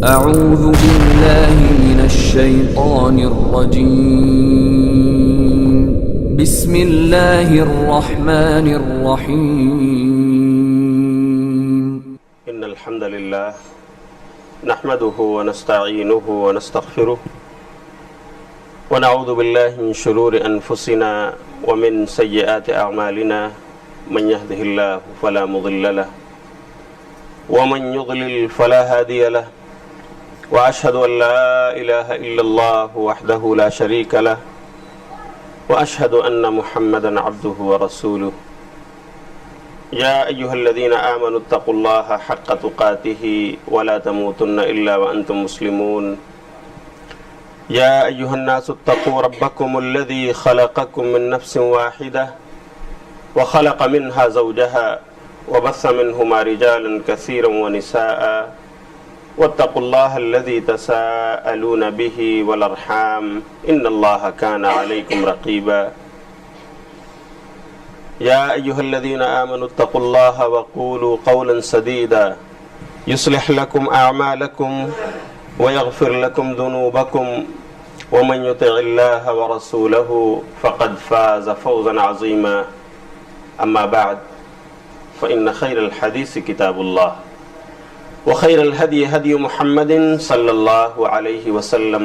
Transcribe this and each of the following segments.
أعوذ بالله من الشيطان الرجيم بسم الله الرحمن الرحيم إن الحمد لله نحمده ونستعينه ونستغفره ونعوذ بالله من شرور أنفسنا ومن سيئات أعمالنا من يهده الله فلا مضل له ومن يضلل فلا هادي له وأشهد أن لا إله إلا الله وحده لا شريك له وأشهد أن محمدا عبده ورسوله يا أيها الذين آمنوا اتقوا الله حق تقاته ولا تموتن إلا وأنتم مسلمون يا أيها الناس اتقوا ربكم الذي خلقكم من نفس واحدة وخلق منها زوجها وبث منهما رجالا كثيرا ونساء واتقوا الله الذي تساءلون به والأرحام إن الله كان عليكم رقيبا يا أيها الذين آمنوا اتقوا الله وقولوا قولا سديدا يصلح لكم أعمالكم ويغفر لكم ذنوبكم ومن يطع الله ورسوله فقد فاز فوزا عظيما أما بعد فإن خير الحديث كتاب الله وخير الهدي هدي محمد صلى الله عليه وسلم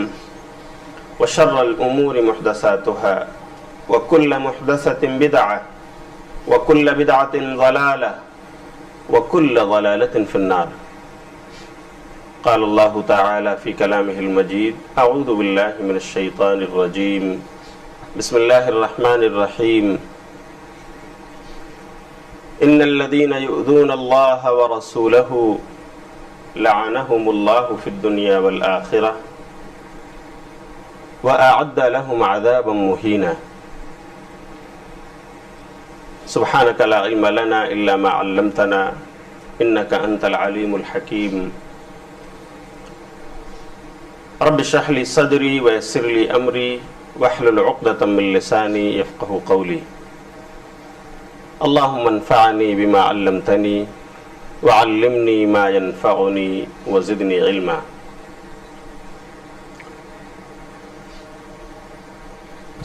وشر الأمور محدثاتها وكل محدثة بدعة وكل بدعة ضلالة وكل ضلالة في النار قال الله تعالى في كلامه المجيد أعوذ بالله من الشيطان الرجيم بسم الله الرحمن الرحيم إن الذين يؤذون الله ورسوله لعنهم الله في الدنيا والآخرة وأعد لهم عذابا مهينا سبحانك لا علم لنا إلا ما علمتنا إنك أنت العليم الحكيم رب اشرح لي صدري ويسر لي أمري واحلل عقدة من لساني يفقه قولي اللهم انفعني بما علمتني وعلمني ما ينفعني وزدني علما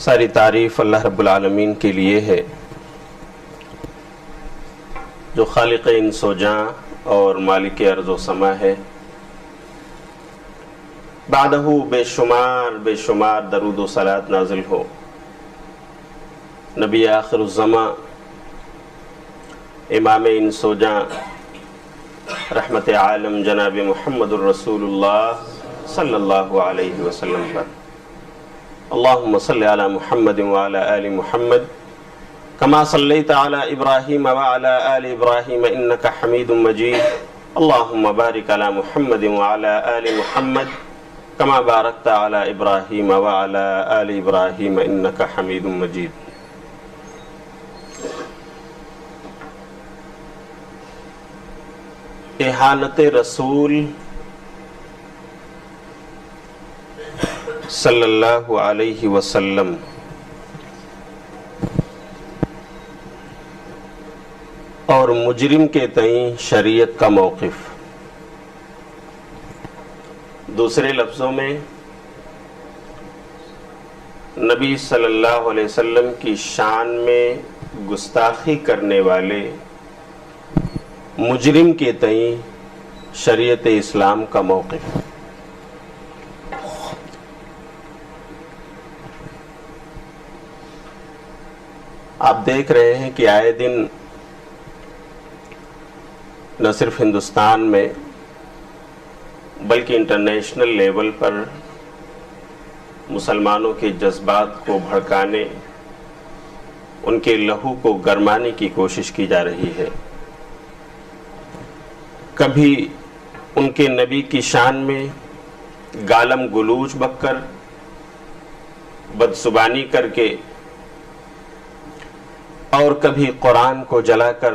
ساری تعریف اللہ رب العالمین کے لیے ہے جو خالق انس و جاں اور مالک ارض و سما ہے. بعدہ بے شمار درود و صلوات نازل ہو نبی آخر الزماں امام انس و جاں رحمت عالم جناب محمد الرسول اللہ صلی اللہ علیہ وسلم پر. اللہم صلی علی محمد وعلی آل محمد کما صلیت علی ابراہیم وعلی آل ابراہیم انک حمید مجید. اللہم بارک علی محمد وعلی آل محمد کما بارکت علی ابراہیم وعلی آل ابراہیم انک حمید مجید. احانت رسول صلی اللہ علیہ وسلم اور مجرم کے تئیں شریعت کا موقف. دوسرے لفظوں میں نبی صلی اللہ علیہ وسلم کی شان میں گستاخی کرنے والے مجرم کے تئیں شریعت اسلام کا موقف. آپ دیکھ رہے ہیں کہ آئے دن نہ صرف ہندوستان میں بلکہ انٹرنیشنل لیول پر مسلمانوں کے جذبات کو بھڑکانے، ان کے لہو کو گرمانے کی کوشش کی جا رہی ہے. کبھی ان کے نبی کی شان میں گالم گلوچ بک کر، بدزبانی کر کے، اور کبھی قرآن کو جلا کر،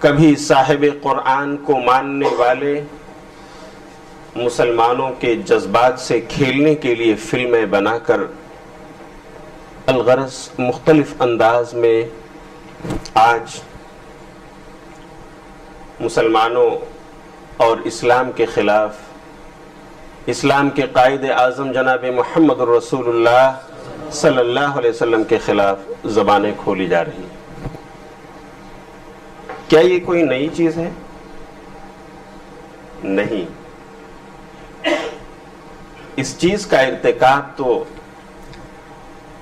کبھی صاحب قرآن کو ماننے والے مسلمانوں کے جذبات سے کھیلنے کے لیے فلمیں بنا کر الغرض مختلف انداز میں آج مسلمانوں اور اسلام کے خلاف، اسلام کے قائد اعظم جناب محمد الرسول اللہ صلی اللہ علیہ وسلم کے خلاف زبانیں کھولی جا رہی ہیں۔ کیا یہ کوئی نئی چیز ہے؟ نہیں، اس چیز کا ارتکاب تو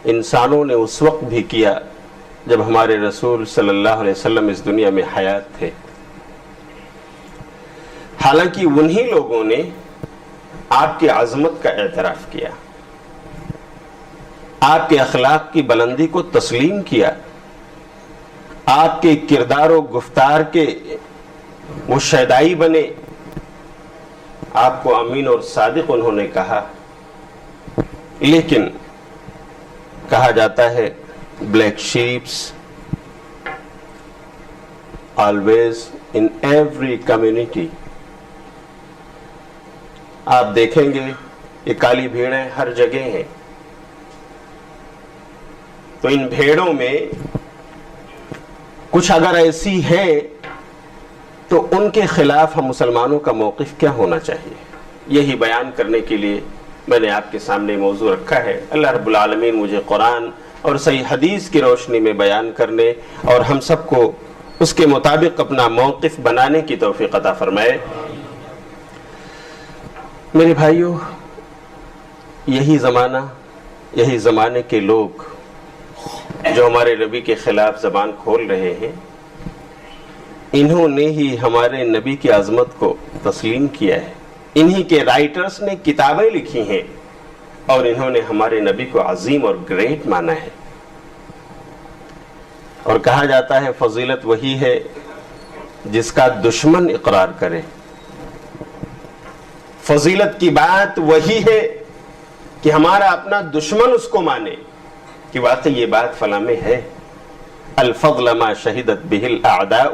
انسانوں نے اس وقت بھی کیا جب ہمارے رسول صلی اللہ علیہ وسلم اس دنیا میں حیات تھے۔ حالانکہ انہی لوگوں نے آپ کی عظمت کا اعتراف کیا، آپ کے اخلاق کی بلندی کو تسلیم کیا، آپ کے کردار و گفتار کے وہ شیدائی بنے، آپ کو امین اور صادق انہوں نے کہا۔ لیکن کہا جاتا ہے black shapes always in every community. آپ دیکھیں گے یہ کالی بھیڑیں ہر جگہ ہیں، تو ان بھیڑوں میں کچھ اگر ایسی ہیں تو ان کے خلاف ہم مسلمانوں کا موقف کیا ہونا چاہیے، یہی بیان کرنے کے لیے میں نے آپ کے سامنے موضوع رکھا ہے۔ اللہ رب العالمین مجھے قرآن اور صحیح حدیث کی روشنی میں بیان کرنے اور ہم سب کو اس کے مطابق اپنا موقف بنانے کی توفیق عطا فرمائے۔ میرے بھائیوں، یہی زمانہ، یہی زمانے کے لوگ جو ہمارے نبی کے خلاف زبان کھول رہے ہیں، انہوں نے ہی ہمارے نبی کی عظمت کو تسلیم کیا ہے، انہی کے رائٹرز نے کتابیں لکھی ہیں اور انہوں نے ہمارے نبی کو عظیم اور گریٹ مانا ہے۔ اور کہا جاتا ہے فضیلت وہی ہے جس کا دشمن اقرار کرے، فضیلت کی بات وہی ہے کہ ہمارا اپنا دشمن اس کو مانے کہ واقعی یہ بات فلاں میں ہے۔ الفضل ما شہدت بہ الاعداء،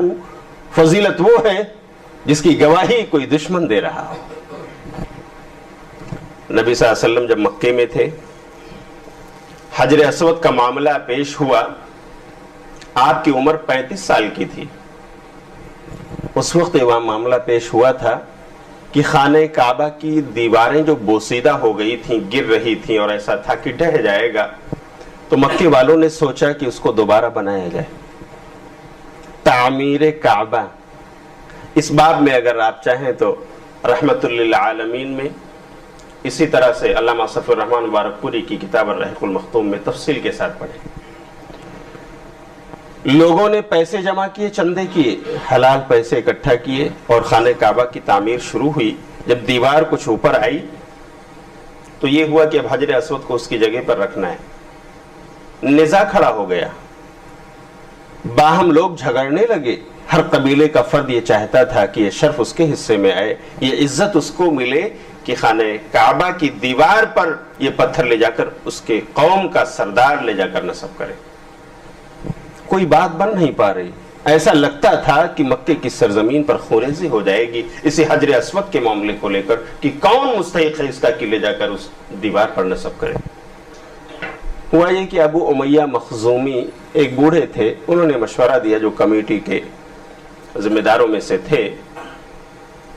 فضیلت وہ ہے جس کی گواہی کوئی دشمن دے رہا ہو۔ نبی صلی اللہ علیہ وسلم جب مکے میں تھے، حجر اسود کا معاملہ پیش ہوا، آپ کی عمر 35 سال کی تھی۔ اس وقت یہ معاملہ پیش ہوا تھا کہ خانہ کعبہ کی دیواریں جو بوسیدہ ہو گئی تھیں، گر رہی تھیں اور ایسا تھا کہ ڈھہ جائے گا، تو مکے والوں نے سوچا کہ اس کو دوبارہ بنایا جائے۔ تعمیر کعبہ، اس باب میں اگر آپ چاہیں تو رحمت للعالمین میں اسی طرح سے علامہ صفی الرحمن مبارک پوری کی کتاب الرحیق المختوم میں تفصیل کے ساتھ پڑھیں۔ لوگوں نے پیسے جمع کیے، چندے کیے، حلال پیسے اکٹھا کیے اور خانہ کعبہ کی تعمیر شروع ہوئی۔ جب دیوار کچھ اوپر آئی تو یہ ہوا کہ اب حجر اسود کو اس کی جگہ پر رکھنا ہے۔ نزاع کھڑا ہو گیا، باہم لوگ جھگڑنے لگے۔ ہر قبیلے کا فرد یہ چاہتا تھا کہ یہ شرف اس کے حصے میں آئے، یہ عزت اس کو ملے کہ خانہ کعبہ کی دیوار پر یہ پتھر لے جا کر اس کے قوم کا سردار لے جا کر نصب کرے۔ کوئی بات بن نہیں پا رہی، ایسا لگتا تھا کہ مکے کی سرزمین پر خونریزی ہو جائے گی اسی حجر اسود کے معاملے کو لے کر کہ کون مستحق ہے اس کا کہ لے جا کر اس دیوار پر نصب کرے۔ ہوا یہ کہ ابو امیہ مخزومی ایک بوڑھے تھے، انہوں نے مشورہ دیا جو کمیٹی کے ذمہ داروں میں سے تھے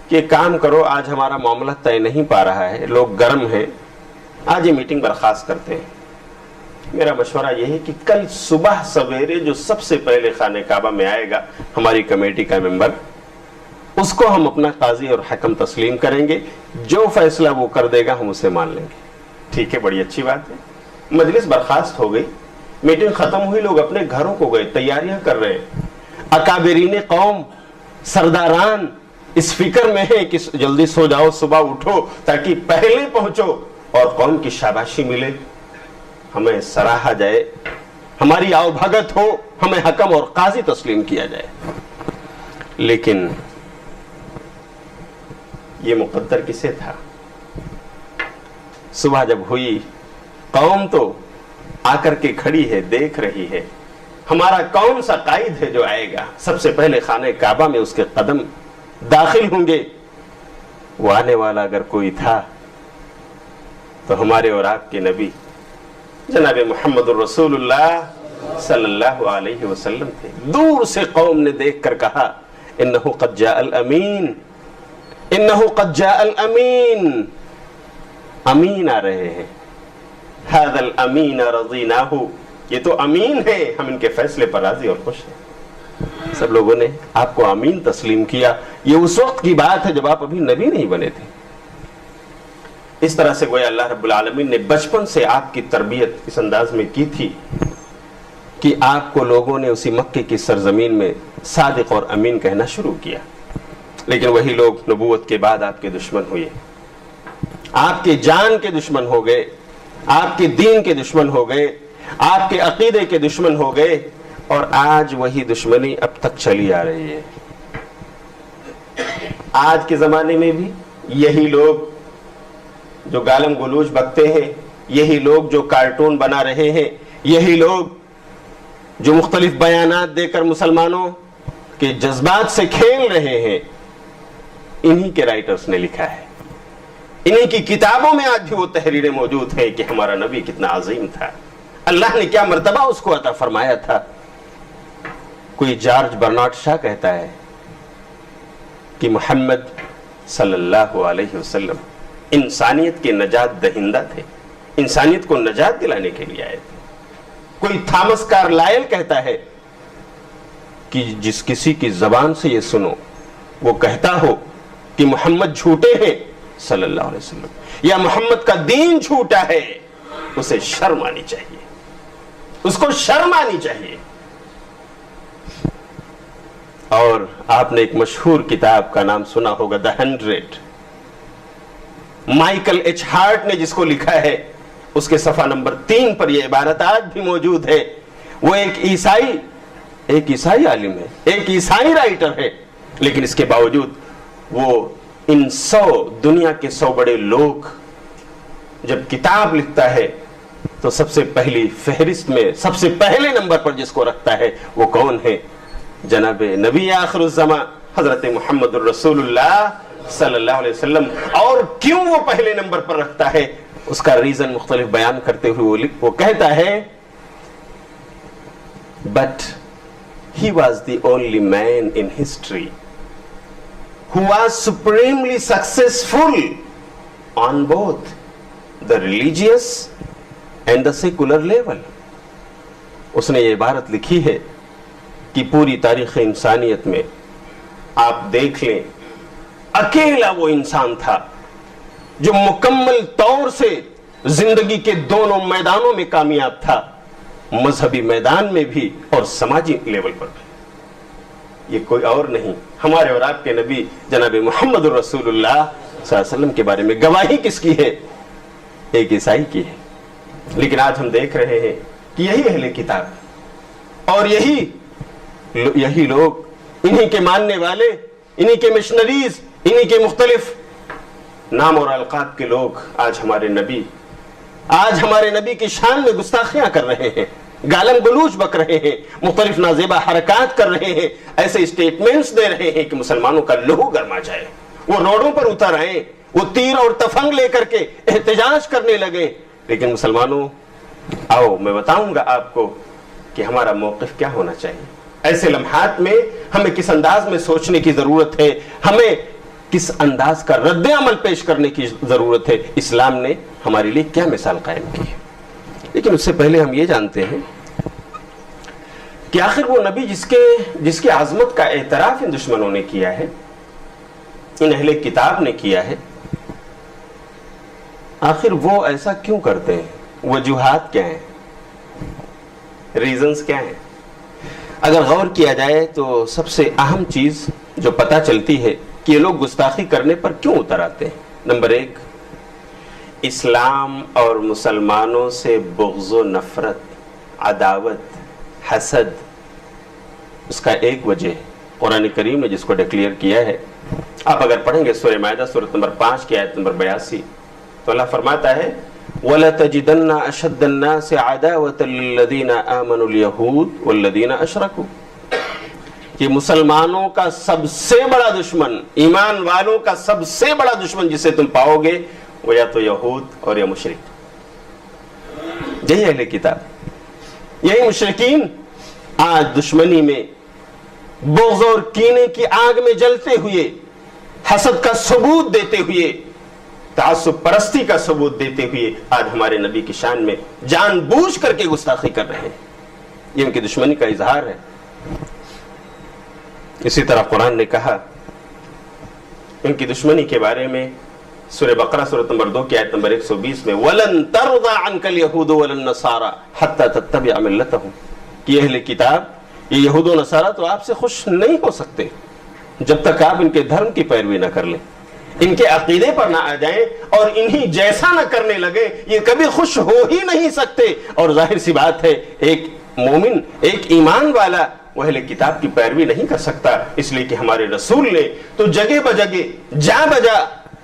کہ کام کرو، آج ہمارا معاملہ طے نہیں پا رہا ہے، لوگ گرم ہیں، آج یہ میٹنگ برخاست کرتے ہیں۔ میرا مشورہ یہ ہے کہ کل صبح سویرے جو سب سے پہلے خانہ کعبہ میں آئے گا ہماری کمیٹی کا ممبر، اس کو ہم اپنا قاضی اور حکم تسلیم کریں گے، جو فیصلہ وہ کر دے گا ہم اسے مان لیں گے۔ ٹھیک ہے، بڑی اچھی بات ہے۔ مجلس برخاست ہو گئی، میٹنگ ختم ہوئی، لوگ اپنے گھروں کو گئے، تیاریاں کر رہے ہیں۔ اکابرین قوم، سرداران اس فکر میں ہے کہ جلدی سو جاؤ، صبح اٹھو تاکہ پہلے پہنچو اور قوم کی شاباشی ملے، ہمیں سراہا جائے، ہماری آؤ بھگت ہو، ہمیں حکم اور قاضی تسلیم کیا جائے۔ لیکن یہ مقدر کسے تھا؟ صبح جب ہوئی، قوم تو آ کر کے کھڑی ہے، دیکھ رہی ہے، ہمارا کون سا قائد ہے جو آئے گا، سب سے پہلے خانہ کعبہ میں اس کے قدم داخل ہوں گے۔ وہ آنے والا اگر کوئی تھا تو ہمارے اور آپ کے نبی جناب محمد الرسول اللہ صلی اللہ علیہ وسلم تھے۔ دور سے قوم نے دیکھ کر کہا انہ قد جاء الامین، انہو قد جاء الامین، امین آ رہے ہیں، ھذا الامین رضیناہ، یہ تو امین ہے، ہم ان کے فیصلے پر راضی اور خوش ہیں۔ سب لوگوں نے آپ کو امین تسلیم کیا۔ یہ اس وقت کی بات ہے جب آپ ابھی نبی نہیں بنے تھے۔ اس طرح سے گویا اللہ رب العالمین نے بچپن سے آپ کی تربیت اس انداز میں کی تھی کہ آپ کو لوگوں نے اسی مکے کی سرزمین میں صادق اور امین کہنا شروع کیا، لیکن وہی لوگ نبوت کے بعد آپ کے دشمن ہوئے، آپ کے جان کے دشمن ہو گئے، آپ کے دین کے دشمن ہو گئے، آپ کے عقیدے کے دشمن ہو گئے، اور آج وہی دشمنی اب تک چلی آ رہی ہے۔ آج کے زمانے میں بھی یہی لوگ جو گالم گلوچ بکتے ہیں، یہی لوگ جو کارٹون بنا رہے ہیں، یہی لوگ جو مختلف بیانات دے کر مسلمانوں کے جذبات سے کھیل رہے ہیں، انہی کے رائٹرز نے لکھا ہے، انہی کی کتابوں میں آج بھی وہ تحریریں موجود ہیں کہ ہمارا نبی کتنا عظیم تھا، اللہ نے کیا مرتبہ اس کو عطا فرمایا تھا۔ کوئی جارج برنارڈ شاہ کہتا ہے کہ محمد صلی اللہ علیہ وسلم انسانیت کے نجات دہندہ تھے، انسانیت کو نجات دلانے کے لیے آئے تھے۔ کوئی تھامس کارلائل کہتا ہے کہ جس کسی کی زبان سے یہ سنو وہ کہتا ہو کہ محمد جھوٹے ہیں صلی اللہ علیہ وسلم، یا محمد کا دین جھوٹا ہے، اسے شرم آنی چاہیے، اس کو شرم آنی چاہیے۔ اور آپ نے ایک مشہور کتاب کا نام سنا ہوگا The 100، مائیکل ایچ ہارٹ نے جس کو لکھا ہے، اس کے صفحہ نمبر 3 پر یہ عبارت آج بھی موجود ہے۔ وہ ایک عیسائی عالم ہے، ایک عیسائی رائٹر ہے، لیکن اس کے باوجود وہ ان 100 دنیا کے 100 بڑے لوگ جب کتاب لکھتا ہے تو سب سے پہلی فہرست میں سب سے پہلے نمبر پر جس کو رکھتا ہے وہ کون ہے؟ جناب نبی آخر الزماں حضرت محمد الرسول اللہ صلی اللہ علیہ وسلم۔ اور کیوں وہ پہلے نمبر پر رکھتا ہے اس کا ریزن مختلف بیان کرتے ہوئے وہ کہتا ہے but he was the only man in history who was supremely successful on both the religious and the secular level۔ اس نے یہ عبارت لکھی ہے کہ پوری تاریخ انسانیت میں آپ دیکھ لیں، اکیلا وہ انسان تھا جو مکمل طور سے زندگی کے دونوں میدانوں میں کامیاب تھا، مذہبی میدان میں بھی اور سماجی لیول پر بھی۔ یہ کوئی اور نہیں، ہمارے اور آپ کے نبی جناب محمد الرسول اللہ صلی اللہ علیہ وسلم کے بارے میں گواہی کس کی ہے؟ ایک عیسائی کی ہے۔ لیکن آج ہم دیکھ رہے ہیں کہ یہی اہل کتاب اور یہی لوگ، انہی کے ماننے والے، انہی کے مشنریز، انہی کے مختلف نام اور القاب کے لوگ آج ہمارے نبی کی شان میں گستاخیاں کر رہے ہیں، گالم گلوچ بک رہے ہیں، مختلف نازیبہ حرکات کر رہے ہیں، ایسے اسٹیٹمنٹس دے رہے ہیں کہ مسلمانوں کا لہو گرما جائے، وہ روڈوں پر اتر آئے، وہ تیر اور تفنگ لے کر کے احتجاج کرنے لگے۔ لیکن مسلمانوں، آؤ میں بتاؤں گا آپ کو کہ ہمارا موقف کیا ہونا چاہیے۔ ایسے لمحات میں ہمیں کس انداز میں سوچنے کی ضرورت ہے، ہمیں کس انداز کا رد عمل پیش کرنے کی ضرورت ہے، اسلام نے ہمارے لیے کیا مثال قائم کی ہے۔ لیکن اس سے پہلے ہم یہ جانتے ہیں کہ آخر وہ نبی جس کے عظمت کا اعتراف ان دشمنوں نے کیا ہے، ان اہل کتاب نے کیا ہے، آخر وہ ایسا کیوں کرتے ہیں؟ وجوہات کیا ہیں؟ ریزنز کیا ہیں؟ اگر غور کیا جائے تو سب سے اہم چیز جو پتہ چلتی ہے کہ یہ لوگ گستاخی کرنے پر کیوں اتر آتے ہیں، نمبر 1، اسلام اور مسلمانوں سے بغض و نفرت، عداوت، حسد، اس کا ایک وجہ قرآن کریم نے جس کو ڈکلیئر کیا ہے۔ آپ اگر پڑھیں گے سورہ مائدہ سورۃ نمبر 5 کی آیت نمبر 82 تو اللہ فرماتا ہے وَلَتَجِدَنَّ أَشَدَّ النَّاسِ عَدَاوَةً لِّلَّذِينَ آمَنُوا الْيَهُودُ وَالَّذِينَ أَشْرَكُوا، کہ مسلمانوں کا سب سے بڑا دشمن، ایمان والوں کا سب سے بڑا دشمن جسے تم پاؤ گے وہ یا تو یہود اور یا مشرک۔ یہی اہل کتاب، یہی مشرکین آج دشمنی میں، بغض اور کینے کی آگ میں جلتے ہوئے حسد کا ثبوت دیتے ہوئے, تعصب پرستی کا ثبوت دیتے ہوئے آج ہمارے نبی کی شان میں جان بوجھ کر کے گستاخی کر رہے ہیں. یہ ان کی دشمنی کا اظہار ہے. اسی طرح قرآن نے کہا ان کی دشمنی کے بارے میں سورہ بقرہ سورۃ نمبر 2 کی آیت نمبر 120 میں وَلَن تَرْضَ عَنْكَ الْيَهُودُ وَلَا النَّصَارَى حَتَّى تَتَّبِعَ مِلَّتَهُمْ کہ اہل کتاب یہ یہود و نصارہ تو آپ سے خوش نہیں ہو سکتے جب تک آپ ان کے دھرم کی پیروی نہ کر لیں, ان کے عقیدے پر نہ آ جائیں اور انہی جیسا نہ کرنے لگے, یہ کبھی خوش ہو ہی نہیں سکتے. اور ظاہر سی بات ہے ایک مومن, ایک ایمان والا وہ اہل کتاب کی پیروی نہیں کر سکتا, اس لیے کہ ہمارے رسول نے تو جگہ بجگہ جا بجا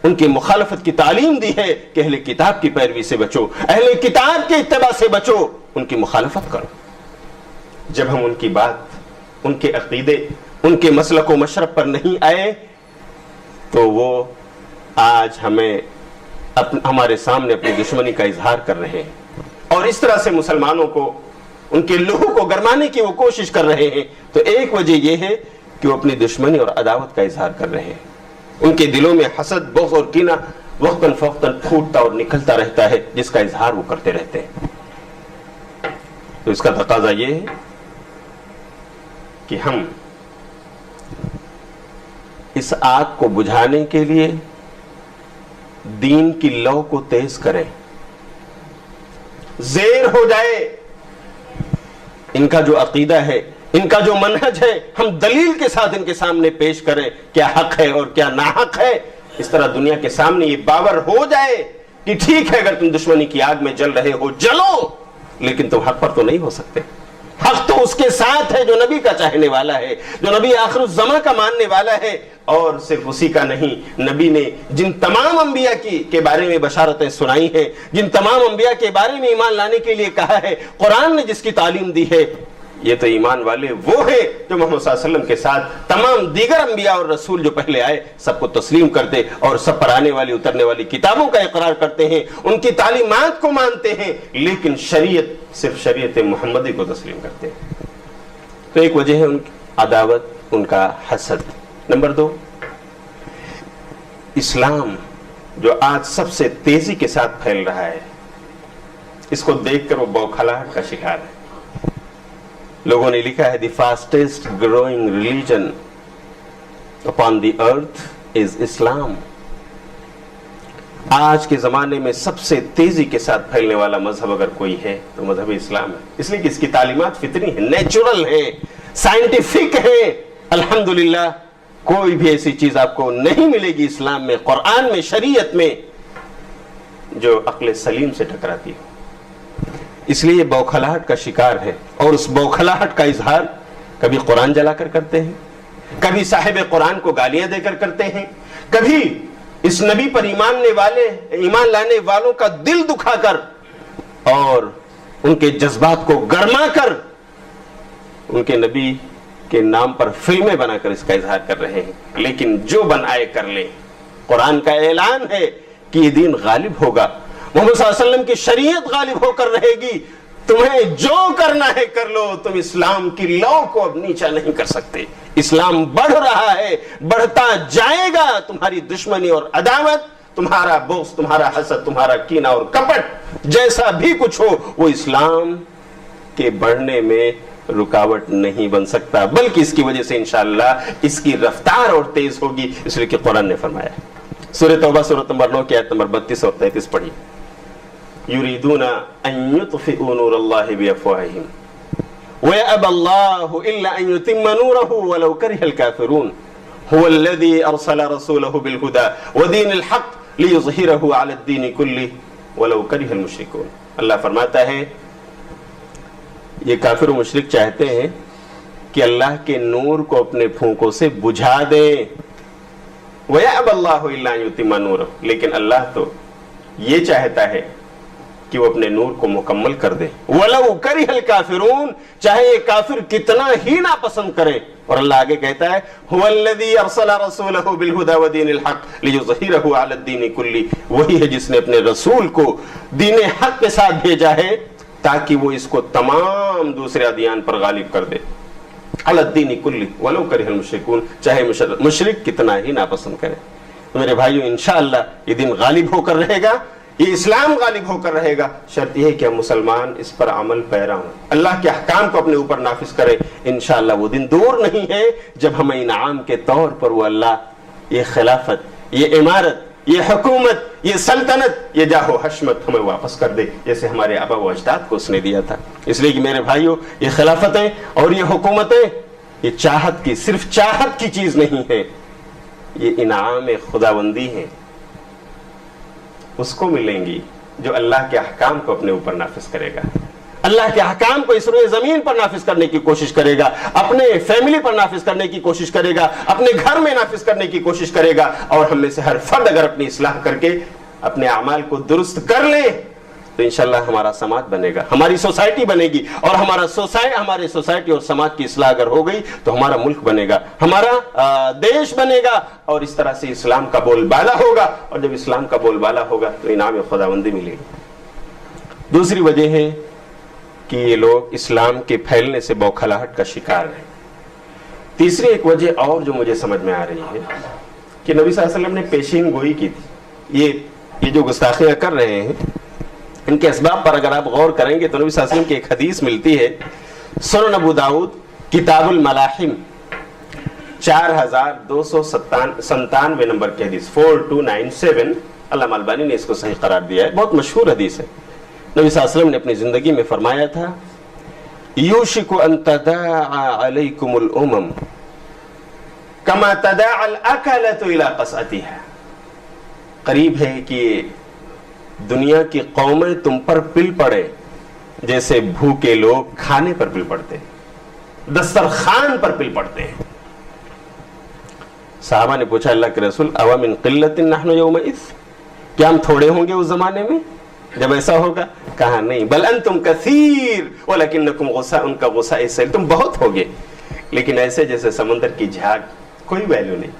ان کی مخالفت کی تعلیم دی ہے کہ اہل کتاب کی پیروی سے بچو, اہل کتاب کے اتباع سے بچو, ان کی مخالفت کرو. جب ہم ان کی بات, ان کے عقیدے, ان کے مسلک و مشرب پر نہیں آئے تو وہ آج ہمیں ہمارے سامنے اپنی دشمنی کا اظہار کر رہے ہیں, اور اس طرح سے مسلمانوں کو, ان کے لہو کو گرمانے کی وہ کوشش کر رہے ہیں. تو ایک وجہ یہ ہے کہ وہ اپنی دشمنی اور عداوت کا اظہار کر رہے ہیں. ان کے دلوں میں حسد, بغض اور کینہ وقتاً فوقتاً پھوٹتا اور نکلتا رہتا ہے, جس کا اظہار وہ کرتے رہتے ہیں. تو اس کا تقاضا یہ ہے کہ ہم اس آگ کو بجھانے کے لیے دین کی لو کو تیز کریں, زیر ہو جائے ان کا جو عقیدہ ہے, ان کا جو منہج ہے, ہم دلیل کے ساتھ ان کے سامنے پیش کریں کیا حق ہے اور کیا ناحق ہے. اس طرح دنیا کے سامنے یہ باور ہو جائے کہ ٹھیک ہے اگر تم دشمنی کی آگ میں جل رہے ہو جلو, لیکن تم حق پر تو نہیں ہو سکتے. حق تو اس کے ساتھ ہے جو نبی کا چاہنے والا ہے, جو نبی آخر الزمان کا ماننے والا ہے. اور صرف اسی کا نہیں, نبی نے جن تمام انبیاء کے بارے میں بشارتیں سنائی ہیں, جن تمام انبیاء کے بارے میں ایمان لانے کے لیے کہا ہے, قرآن نے جس کی تعلیم دی ہے, یہ تو ایمان والے وہ ہیں جو محمد صلی اللہ علیہ وسلم کے ساتھ تمام دیگر انبیاء اور رسول جو پہلے آئے سب کو تسلیم کرتے اور سب پر آنے والی اترنے والی کتابوں کا اقرار کرتے ہیں, ان کی تعلیمات کو مانتے ہیں, لیکن شریعت صرف شریعت محمدی کو تسلیم کرتے ہیں. تو ایک وجہ ہے ان کی عداوت, ان کا حسد. نمبر 2, اسلام جو آج سب سے تیزی کے ساتھ پھیل رہا ہے, اس کو دیکھ کر وہ بوکھلاہٹ کا شکار ہے. لوگوں نے لکھا ہے the fastest growing religion upon the earth is Islam. آج کے زمانے میں سب سے تیزی کے ساتھ پھیلنے والا مذہب اگر کوئی ہے تو مذہب اسلام ہے, اس لیے کہ اس کی تعلیمات فطری ہیں, نیچرل ہیں, سائنٹیفک ہیں. الحمدللہ کوئی بھی ایسی چیز آپ کو نہیں ملے گی اسلام میں, قرآن میں, شریعت میں جو عقل سلیم سے ٹکراتی ہو. اس لیے یہ بوکھلاہٹ کا شکار ہے, اور اس بوکھلاہٹ کا اظہار کبھی قرآن جلا کر کرتے ہیں, کبھی صاحب قرآن کو گالیاں دے کر کرتے ہیں, کبھی اس نبی پر ایمان لانے والوں کا دل دکھا کر اور ان کے جذبات کو گرما کر ان کے نبی کے نام پر فلمیں بنا کر اس کا اظہار کر رہے ہیں. لیکن جو بن آئے کر لیں, قرآن کا اعلان ہے کہ یہ دین غالب ہوگا, محمد صلی اللہ علیہ وسلم کی شریعت غالب ہو کر رہے گی, تمہیں جو کرنا ہے کر لو, تم اسلام کی لو کو اب نیچا نہیں کر سکتے. اسلام بڑھ رہا ہے, بڑھتا جائے گا. تمہاری دشمنی اور عداوت, تمہارا بغض, تمہارا حسد, تمہارا کینہ اور کپٹ جیسا بھی کچھ ہو, وہ اسلام کے بڑھنے میں رکاوٹ نہیں بن سکتا, بلکہ اس کی وجہ سے انشاءاللہ اس کی رفتار اور تیز ہوگی. اس لیے کہ قرآن نے فرمایا, سورہ توبہ سورۃ نمبر 9 کی آیت نمبر 32 اور 33 پڑھی, یریدون ان یطفئوا نور اللہ بافواہہم ویأبی اللہ الا ان یتم نورہ ولو کرہ الکافرون هو الذی ارسل رسولہ بالہدی ودین الحق لیظہرہ علی الدین کلہ ولو کرہ المشرکون. اللہ فرماتا ہے یہ کافر و مشرک چاہتے ہیں کہ اللہ کے نور کو اپنے پھونکوں سے بجھا دیں. وَيَأْبَى اللَّهُ إِلَّا أَن يُتِمَّ نُورَهُ, لیکن اللہ تو یہ چاہتا ہے کہ وہ اپنے نور کو مکمل کر دے. وَلَوْ كَرِهَ الْكَافِرُونَ, چاہے یہ کافر کتنا ہی ناپسند کرے. اور اللہ آگے کہتا ہے هُوَ الَّذِي أَرْسَلَ رَسُولَهُ بِالْهُدَى وَدِينِ الْحَقِّ لِيُظْهِرَهُ عَلَى الدِّينِ كُلِّهِ, وہی ہے جس نے اپنے رسول کو دین حق کے ساتھ بھیجا ہے تاکہ وہ اس کو تمام دوسرے ادیان پر غالب کر دے. علی الدین کلہ ولو کرہ المشرکون، چاہے مشرک کتنا ہی ناپسند کرے۔ تو میرے بھائیو انشاءاللہ یہ دن غالب ہو کر رہے گا، یہ اسلام غالب ہو کر رہے گا، شرط یہ ہے کہ ہم مسلمان اس پر عمل پیرا ہوں، اللہ کے احکام کو اپنے اوپر نافذ کریں۔ انشاءاللہ وہ دن دور نہیں ہے جب ہمیں انعام کے طور پر وہ اللہ یہ خلافت، یہ عمارت، یہ حکومت، یہ سلطنت، یہ جاہ و حشمت ہمیں واپس کر دے، جیسے ہمارے آبا و اجداد کو اس نے دیا تھا۔ اس لیے کہ میرے بھائیو یہ خلافتیں اور یہ حکومتیں یہ چاہت کی، صرف چاہت کی چیز نہیں ہے، یہ انعام خداوندی ہے، اس کو ملیں گی جو اللہ کے احکام کو اپنے اوپر نافذ کرے گا، اللہ کے احکام کو اس روئے زمین پر نافذ کرنے کی کوشش کرے گا، اپنے فیملی پر نافذ کرنے کی کوشش کرے گا، اپنے گھر میں نافذ کرنے کی کوشش کرے گا۔ اور ہم میں سے ہر فرد اگر اپنی اصلاح کر کے اپنے اعمال کو درست کر لیں تو انشاءاللہ ہمارا سماج بنے گا، ہماری سوسائٹی بنے گی، اور ہمارے سوسائٹی اور سماج کی اصلاح اگر ہو گئی تو ہمارا ملک بنے گا، ہمارا دیش بنے گا، اور اس طرح سے اسلام کا بول بالا ہوگا، اور جب اسلام کا بول بالا ہوگا تو انعام خداوندی ملے گی۔ دوسری وجہ ہے کہ یہ لوگ اسلام کے پھیلنے سے بوکھلاہٹ کا شکار ہیں۔ تیسری ایک وجہ اور جو مجھے سمجھ میں آ رہی ہے کہ نبی صلی اللہ علیہ وسلم نے پیشین گوئی کی تھی، یہ جو گستاخیاں کر رہے ہیں ان کے اسباب پر اگر آپ غور کریں گے تو نبی صلی اللہ علیہ وسلم کی ایک حدیث ملتی ہے، سنن ابو داؤد کتاب الملاحم 4297 نمبر کی حدیث 4297، علامہ البانی نے اس کو صحیح قرار دیا ہے، بہت مشہور حدیث ہے۔ نبی صلی اللہ علیہ وسلم نے اپنی زندگی میں فرمایا تھا، یوشک ان تداعى علیکم الامم کما تداعى الاکلۃ الی قصعتها، قریب ہے کہ دنیا کی قومیں تم پر پل پڑے جیسے بھوکے لوگ کھانے پر پل پڑتے ہیں، دسترخوان پر پل پڑتے ہیں۔ صحابہ نے پوچھا اللہ کے رسول اوا من قلۃ نحن یومئذ، کیا ہم تھوڑے ہوں گے اس زمانے میں جب ایسا ہوگا؟ کہا نہیں، بل انتم کثیر ولکنکم غثاء کا غصہ السیل، تم بہت ہوگے لیکن ایسے جیسے سمندر کی جھاگ، کوئی ویلیو نہیں،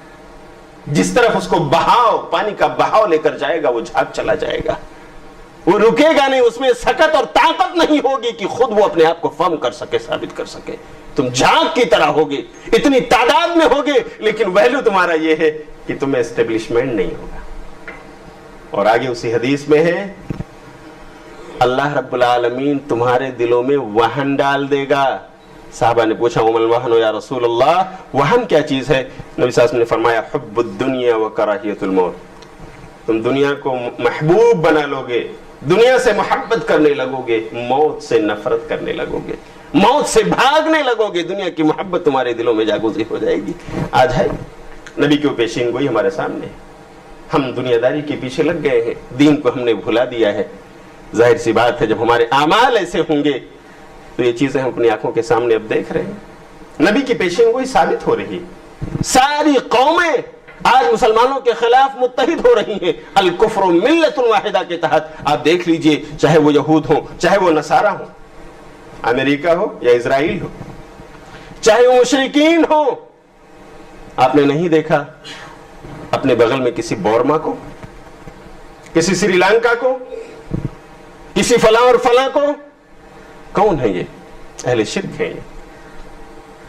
جس طرف اس کو بہاؤ، پانی کا بہاؤ لے کر جائے گا وہ جھاگ چلا جائے گا، وہ رکے گا نہیں، اس میں سکت اور طاقت نہیں ہوگی کہ خود وہ اپنے آپ کو فرم کر سکے، ثابت کر سکے۔ تم جھاگ کی طرح ہوگے، اتنی تعداد میں ہوگے لیکن ویلیو تمہارا یہ ہے کہ تمہیں اسٹیبلشمنٹ نہیں ہوگا۔ اور آگے اسی حدیث میں ہے اللہ رب العالمین تمہارے دلوں میں وہن ڈال دے گا۔ صحابہ نے پوچھا وما الوہن یا رسول اللہ، وہن کیا چیز ہے؟ نبی صلی اللہ علیہ وسلم نے فرمایا حب الدنیا و کراہیت الموت، تم دنیا کو محبوب بنا لو گے، دنیا سے محبت کرنے لگو گے، موت سے نفرت کرنے لگو گے، موت سے بھاگنے لگو گے، دنیا کی محبت تمہارے دلوں میں جاگوزی ہو جائے گی۔ آج ہے نبی کی پیشین گوئی ہمارے سامنے، ہم دنیا داری کے پیچھے لگ گئے ہیں، دین کو ہم نے بھلا دیا ہے۔ ظاہر سی بات ہے جب ہمارے اعمال ایسے ہوں گے تو یہ چیزیں ہم اپنی آنکھوں کے سامنے اب دیکھ رہے ہیں۔ نبی کی پیشین گوئی ثابت ہو رہی، ساری قومیں آج مسلمانوں کے خلاف متحد ہو رہی ہیں، الکفر ملت واحدہ کے تحت۔ آپ دیکھ لیجئے، چاہے وہ یہود ہوں، چاہے وہ نصارہ ہوں، امریکہ ہو یا اسرائیل ہو، چاہے وہ مشرکین ہو، آپ نے نہیں دیکھا اپنے بغل میں کسی بورما کو، کسی سری لنکا کو، کسی فلاں اور فلاں کو؟ کون ہے یہ؟ اہل شرک ہیں، یہ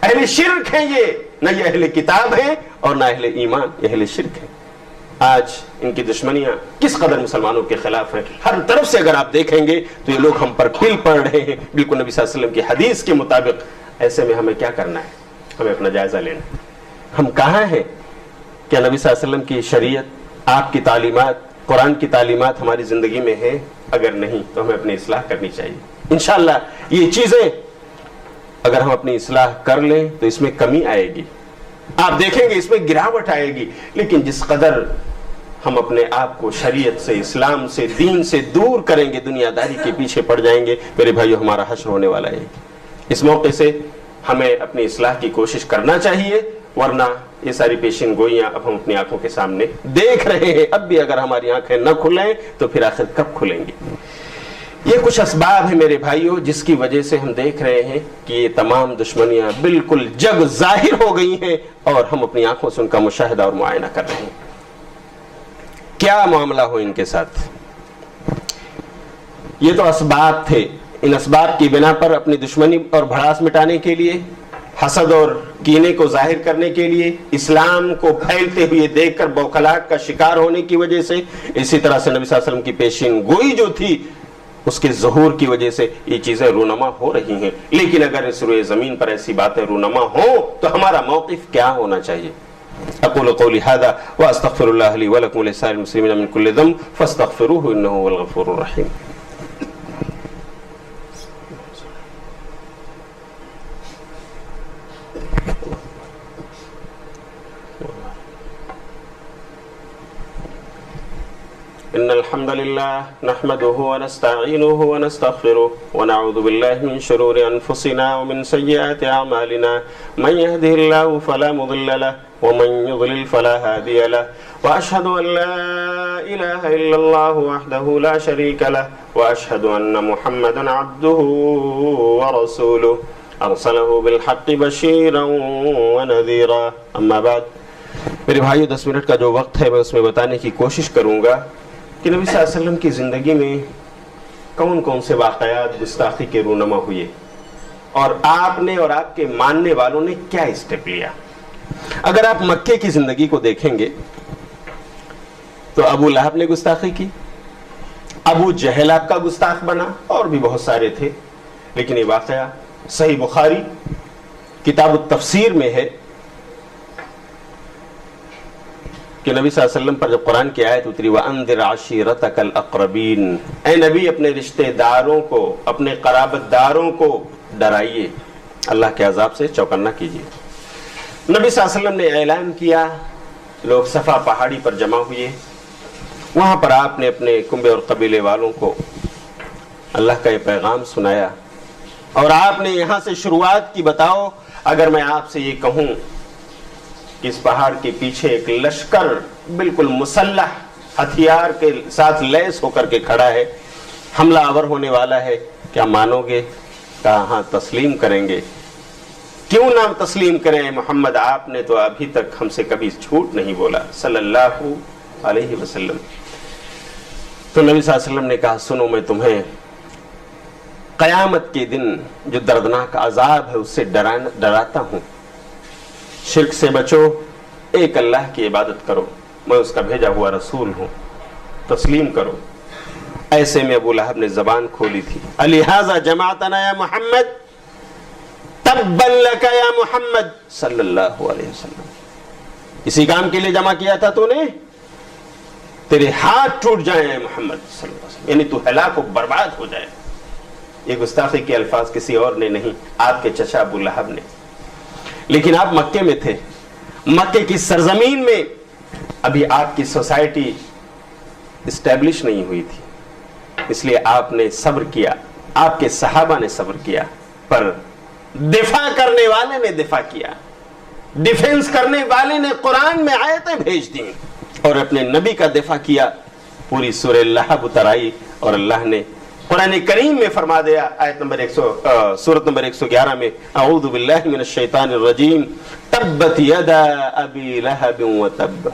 اہل شرک ہیں، یہ نہ یہ اہل کتاب ہیں اور نہ اہل ایمان، یہ اہل شرک ہیں۔ آج ان کی دشمنیاں کس قدر مسلمانوں کے خلاف ہیں، ہر طرف سے اگر آپ دیکھیں گے تو یہ لوگ ہم پر پل پڑ رہے ہیں، بالکل نبی صلی اللہ علیہ وسلم کی حدیث کے مطابق۔ ایسے میں ہمیں کیا کرنا ہے؟ ہمیں اپنا جائزہ لینا ہے، ہم کہاں ہیں؟ کیا نبی صلی اللہ علیہ وسلم کی شریعت، آپ کی تعلیمات، قرآن کی تعلیمات ہماری زندگی میں ہیں؟ اگر نہیں تو ہمیں اپنی اصلاح کرنی چاہیے۔ انشاءاللہ یہ چیزیں اگر ہم اپنی اصلاح کر لیں تو اس میں کمی آئے گی، آپ دیکھیں گے اس میں گراوٹ آئے گی، لیکن جس قدر ہم اپنے آپ کو شریعت سے، اسلام سے، دین سے دور کریں گے، دنیا داری کے پیچھے پڑ جائیں گے، میرے بھائیو ہمارا حشر ہونے والا ہے۔ اس موقع سے ہمیں اپنی اصلاح کی کوشش کرنا چاہیے، ورنہ یہ ساری پیشین گوئیاں اب ہم اپنی آنکھوں کے سامنے دیکھ رہے ہیں، اب بھی اگر ہماری آنکھیں نہ کھلیں تو پھر آخر کب کھلیں گی؟ یہ کچھ اسباب ہیں میرے بھائیوں جس کی وجہ سے ہم دیکھ رہے ہیں کہ یہ تمام دشمنیاں بالکل جگ ظاہر ہو گئی ہیں اور ہم اپنی آنکھوں سے ان کا مشاہدہ اور معائنہ کر رہے ہیں۔ کیا معاملہ ہو ان کے ساتھ؟ یہ تو اسباب تھے، ان اسباب کی بنا پر اپنی دشمنی اور بھڑاس مٹانے کے لیے حسد اور کینے کو ظاہر کرنے کے لیے، اسلام کو پھیلتے ہوئے دیکھ کر بوکھلاہٹ کا شکار ہونے کی وجہ سے، اسی طرح سے نبی صلی اللہ علیہ وسلم کی پیشین گوئی جو تھی اس کے ظہور کی وجہ سے یہ چیزیں رونما ہو رہی ہیں. لیکن اگر اس روئے زمین پر ایسی باتیں رونما ہوں تو ہمارا موقف کیا ہونا چاہیے؟ اقول قولی ھذا واستغفر اللہ لی ولکم ولسائر المسلمین من کل ذنب فاستغفروہ انہ هو الغفور الرحیم. إن الحمد لله نحمده ونستعينه ونستغفره ونعوذ بالله من شرور أنفسنا ومن سيئات أعمالنا من يهده الله فلا مضل له ومن يضلل فلا هادي له وأشهد أن لا إله إلا الله وحده لا شريك له وأشهد أن محمدا عبده ورسوله أرسله بالحق بشيرا ونذيرا. أما بعد، میرے بھائیو 10 منٹ کا جو وقت ہے میں اس میں بتانے کی کوشش کروں گا کہ نبی صلی اللہ علیہ وسلم کی زندگی میں کون کون سے واقعات گستاخی کے رونما ہوئے اور آپ نے اور آپ کے ماننے والوں نے کیا اسٹیپ لیا. اگر آپ مکے کی زندگی کو دیکھیں گے تو ابو لہب نے گستاخی کی، ابو جہل آپ کا گستاخ بنا، اور بھی بہت سارے تھے. لیکن یہ واقعہ صحیح بخاری کتاب التفسیر میں ہے کہ نبی صلی اللہ علیہ وسلم پر جب قرآن کی آیت اتری وَأَنذِرْ عَشِيرَتَكَ الْأَقْرَبِينَ، اے نبی اپنے رشتہ داروں کو، اپنے قرابت داروں کو ڈرائیے، اللہ کے عذاب سے چوکنا کیجیے. نبی صلی اللہ علیہ وسلم نے اعلان کیا، لوگ صفا پہاڑی پر جمع ہوئے، وہاں پر آپ نے اپنے کنبے اور قبیلے والوں کو اللہ کا یہ پیغام سنایا، اور آپ نے یہاں سے شروعات کی. بتاؤ اگر میں آپ سے یہ کہوں کہ اس پہاڑ کے پیچھے ایک لشکر بالکل مسلح ہتھیار کے ساتھ لیس ہو کر کے کھڑا ہے، حملہ آور ہونے والا ہے، کیا مانو گے؟ کہا ہاں تسلیم کریں گے. کیوں نہ تسلیم کریں محمد، آپ نے تو ابھی تک ہم سے کبھی جھوٹ نہیں بولا صلی اللہ علیہ وسلم. تو نبی صلی اللہ علیہ وسلم نے کہا سنو، میں تمہیں قیامت کے دن جو دردناک عذاب ہے اس سے ڈراتا ہوں. شرک سے بچو، ایک اللہ کی عبادت کرو، میں اس کا بھیجا ہوا رسول ہوں، تسلیم کرو. ایسے میں ابو لہب نے زبان کھولی تھی. الہذا جماعتنا یا محمد تبا لک یا محمد صلی اللہ علیہ وسلم، اسی کام کے لیے جمع کیا تھا تو نے، تیرے ہاتھ ٹوٹ جائیں اے محمد صلی اللہ علیہ وسلم، یعنی تو ہلاک و برباد ہو جائے. یہ گستاخی کے الفاظ کسی اور نے نہیں، آپ کے چچا ابو لہب نے. لیکن آپ مکے میں تھے، مکے کی سرزمین میں ابھی آپ کی سوسائٹی اسٹیبلش نہیں ہوئی تھی، اس لیے آپ نے صبر کیا، آپ کے صحابہ نے صبر کیا، پر دفاع کرنے والے نے دفاع کیا، ڈیفنس کرنے والے نے قرآن میں آیتیں بھیج دیں اور اپنے نبی کا دفاع کیا. پوری سورہ لہب اتر آئی اور اللہ نے قرآن کریم میں فرما دیا، آیت نمبر سورت نمبر 111 میں اعوذ باللہ من الشیطان الرجیم تبت یدا ابی لہب وتب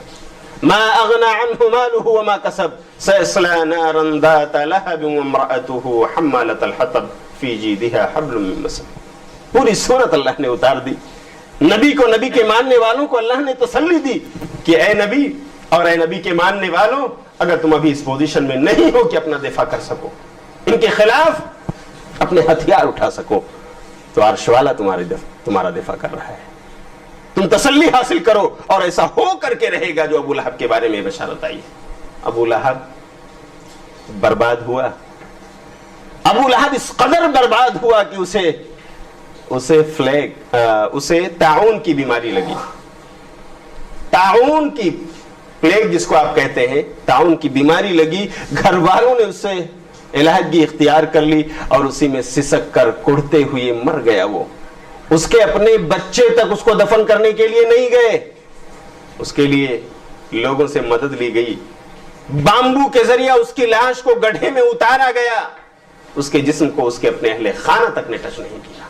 ما اغنى عنه ماله وما كسب سيصلى نارا ذات لهب وامرأته حمالة الحطب في جيدها حبل من مسد. پوری سورت اللہ نے اتار دی. نبی کو، نبی کے ماننے والوں کو اللہ نے تسلی دی کہ اے نبی اور اے نبی کے ماننے والوں، اگر تم ابھی اس پوزیشن میں نہیں ہو کہ اپنا دفاع کر سکو، ان کے خلاف اپنے ہتھیار اٹھا سکو، تو عرش والا تمہارا دفاع کر رہا ہے. تم تسلی حاصل کرو، اور ایسا ہو کر کے رہے گا جو ابو لہب کے بارے میں بشارت آئی. ابو لہب برباد ہوا. ابو لہب اس قدر برباد ہوا کہ اسے طاعون کی بیماری لگی. طاعون کی پلیگ جس کو آپ کہتے ہیں، طاعون کی بیماری لگی. گھر والوں نے اس سے علیحدگی اختیار کر لی اور اسی میں سسک کر کڑتے ہوئے مر گیا. وہ اس کے اپنے بچے تک اس کو دفن کرنے کے لیے نہیں گئے، اس کے لیے لوگوں سے مدد لی گئی. بامبو کے ذریعہ اس کی لاش کو گڈھے میں اتارا گیا، اس کے جسم کو اس کے اپنے اہل خانہ تک نے ٹچ نہیں کیا.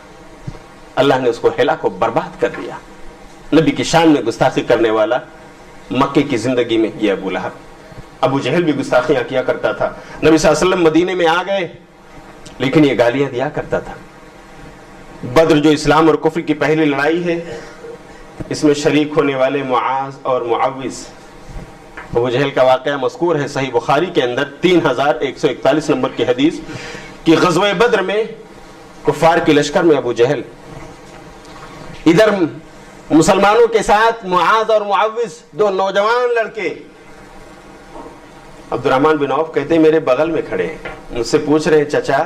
اللہ نے اس کو ہلاک و برباد کر دیا. نبی کی شان میں گستاخی کرنے والا مکے کی زندگی میں یہ ابو لہب. ابو جہل بھی گستاخیاں کیا کرتا تھا. نبی صلی اللہ علیہ وسلم مدینے میں آ گئے لیکن یہ گالیاں دیا کرتا تھا. بدر جو اسلام اور کفر کی پہلی لڑائی ہے، اس میں شریک ہونے والے معاذ اور معوذ، ابو جہل کا واقعہ مذکور ہے صحیح بخاری کے اندر 3141 نمبر کی حدیث کہ غزوہ بدر میں کفار کی لشکر میں ابو جہل، ادھر مسلمانوں کے ساتھ معاذ اور معوذ، دو نوجوان لڑکے۔ عبد الرحمن بن عوف کہتے ہیں میرے بغل میں کھڑے ہیں، مجھ سے پوچھ رہے ہیں چچا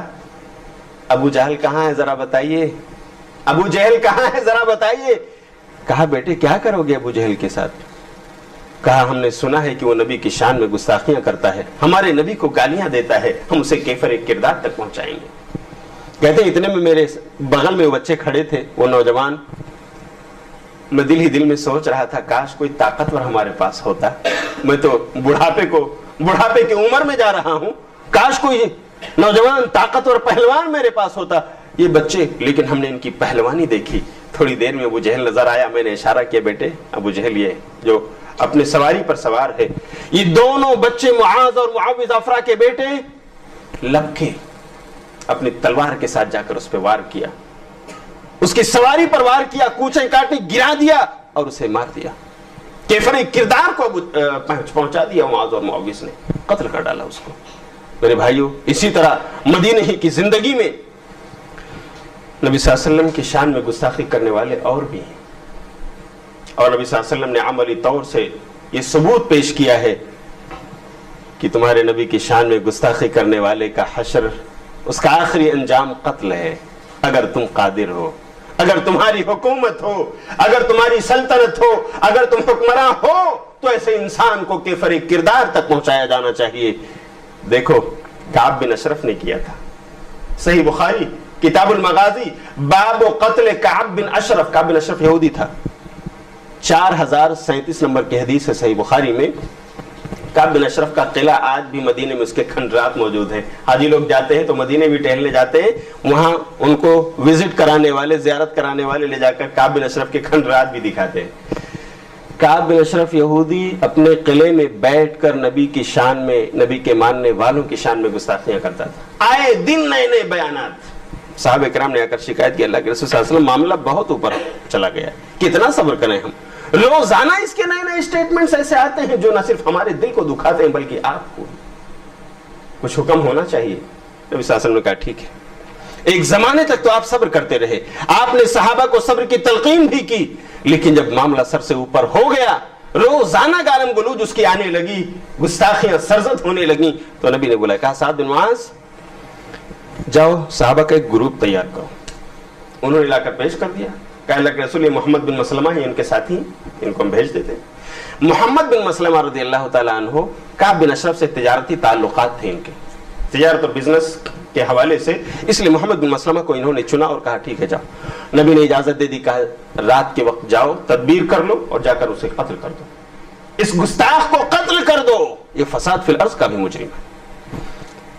ابو جہل کہاں ہے ذرا بتائیے، ابو جہل کہاں ہے ذرا بتائیے۔ کہا بیٹے کیا کرو گے ابو جہل کے ساتھ؟ کہا ہم نے سنا ہے کہ وہ نبی کی شان میں گستاخیاں کرتا ہے، ہمارے نبی کو گالیاں دیتا ہے، ہم اسے کیفر کردار تک پہنچائیں گے۔ کہتے ہیں اتنے میں میرے بغل میں وہ بچے کھڑے تھے، وہ نوجوان، میں دل ہی دل میں سوچ رہا تھا کاش کوئی طاقتور ہمارے پاس ہوتا، میں تو بڑھاپے کی عمر میں جا رہا ہوں، کاش کوئی نوجوان طاقتور پہلوان میرے پاس ہوتا۔ یہ بچے، لیکن ہم نے ان کی پہلوانی دیکھی۔ تھوڑی دیر میں ابو جہل نظر آیا، میں نے اشارہ کیا بیٹے ابو جہل یہ جو اپنے سواری پر سوار ہے، یہ دونوں بچے معاذ اور معوذ افرا کے بیٹے، لپکے اپنی تلوار کے ساتھ جا کر اس پہ وار کیا، اس کی سواری پر وار کیا، کوچے کاٹے گرا دیا اور اسے مار دیا، کیفر کردار کو پہنچا دیا۔ معاذ اور معوذ نے قتل کر ڈالا اس کو۔ میرے بھائیوں، اسی طرح مدینے ہی کی زندگی میں نبی صلی اللہ علیہ وسلم کی شان میں گستاخی کرنے والے اور بھی ہیں، اور نبی صلی اللہ علیہ وسلم نے عملی طور سے یہ ثبوت پیش کیا ہے کہ تمہارے نبی کی شان میں گستاخی کرنے والے کا حشر، اس کا آخری انجام قتل ہے۔ اگر تم قادر ہو، اگر تمہاری حکومت ہو، اگر تمہاری سلطنت ہو، اگر تم حکمراں ہو، تو ایسے انسان کو کیفر کردار تک پہنچایا جانا چاہیے۔ دیکھو کعب بن اشرف نے کیا تھا، صحیح بخاری کتاب المغازی باب قتل کعب بن اشرف۔ کعب بن اشرف یہودی تھا، 4037 نمبر کی حدیث ہے صحیح بخاری میں۔ کعب بن اشرف کا قلعہ آج بھی مدینے میں اس کے کھنڈرات موجود ہیں، حاجی لوگ جاتے ہیں تو مدینے بھی ٹہلنے جاتے ہیں، وہاں ان کو وزٹ کرانے والے، زیارت کرانے والے لے جا کر کعب بن اشرف کے کھنڈرات بھی دکھاتے ہیں۔ کعب بن اشرف یہودی اپنے قلعے میں بیٹھ کر نبی کی شان میں، نبی کے ماننے والوں کی شان میں گستاخیاں کرتا تھا، آئے دن نئے نئے بیانات۔ صحابہ کرام نے آ کر شکایت کی اللہ کے رسول صلی اللہ علیہ وسلم معاملہ بہت اوپر چلا گیا، کتنا صبر کریں ہم، روزانہ اس کے نئے نئے اسٹیٹمنٹس ایسے آتے ہیں جو نہ صرف ہمارے دل کو دکھاتے ہیں بلکہ آپ کو کچھ حکم ہونا چاہیے۔ نبی صلی اللہ علیہ وسلم نے کہا ٹھیک ہے، ایک زمانے تک تو آپ صبر کرتے رہے، آپ نے صحابہ کو صبر کی تلقین بھی کی، لیکن جب معاملہ سر سے اوپر ہو گیا، روزانہ گالم گلوج اس کی آنے لگی، گستاخیاں سرزد ہونے لگیں، تو نبی نے بولا، کہا سعد بن معاذ جاؤ صحابہ کا ایک گروپ تیار کرو۔ انہوں نے لا کر پیش کر دیا، کہا اللہ کے رسول یہ محمد بن مسلمہ ہیں، ان کے ساتھی، ان کو ہم بھیج دیتے۔ محمد بن مسلمہ رضی اللہ تعالیٰ عنہ، کعب بن اشرف سے تجارتی تعلقات تھے ان کے، تجارت اور بزنس کے حوالے سے، اس لیے محمد بن مسلمہ کو انہوں نے چنا اور کہا ٹھیک ہے جاؤ۔ نبی نے اجازت دے دی، کہا رات کے وقت جاؤ، تدبیر کر لو اور جا کر اسے قتل کر دو، اس گستاخ کو قتل کر دو، یہ فساد فی الارض کا بھی مجرم ہے۔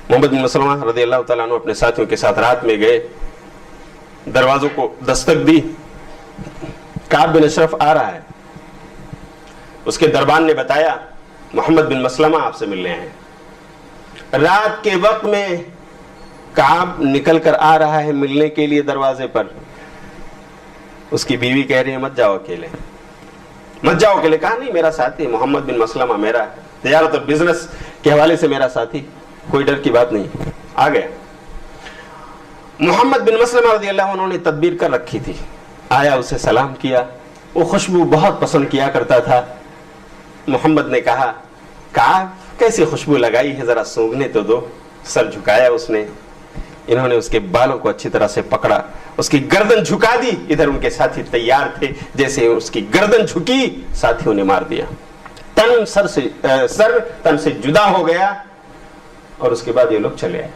محمد بن مسلمہ رضی اللہ تعالیٰ عنہ اپنے ساتھیوں کے ساتھ رات میں گئے، دروازوں کو دستک دی، کعب بن اشرف آ رہا ہے، اس کے دربان نے بتایا محمد بن مسلمہ آپ سے ملنے آئے۔ رات کے وقت میں کعب نکل کر آ رہا ہے ملنے کے لیے دروازے پر، اس کی بیوی کہہ رہی ہے مت جاؤ اکیلے، مت جاؤ اکیلے۔ کہا نہیں میرا ساتھی محمد بن مسلمہ، میرا تجارت اور بزنس کے حوالے سے میرا ساتھی، کوئی ڈر کی بات نہیں۔ آ گیا محمد بن مسلمہ رضی اللہ عنہ نے تدبیر کر رکھی تھی، آیا اسے سلام کیا، وہ خوشبو بہت پسند کیا کرتا تھا۔ محمد نے کہا کعب کیسی خوشبو لگائی ہے، ذرا سونگنے تو دو۔ سر جھکایا اس نے، انہوں نے اس کے بالوں کو اچھی طرح سے پکڑا، اس کی گردن جھکا دی، ادھر ان کے ساتھی تیار تھے، جیسے اس کی گردن جھکی ساتھیوں نے مار دیا، سر تن سے جدا ہو گیا، اور اس کے بعد یہ لوگ چلے آئے۔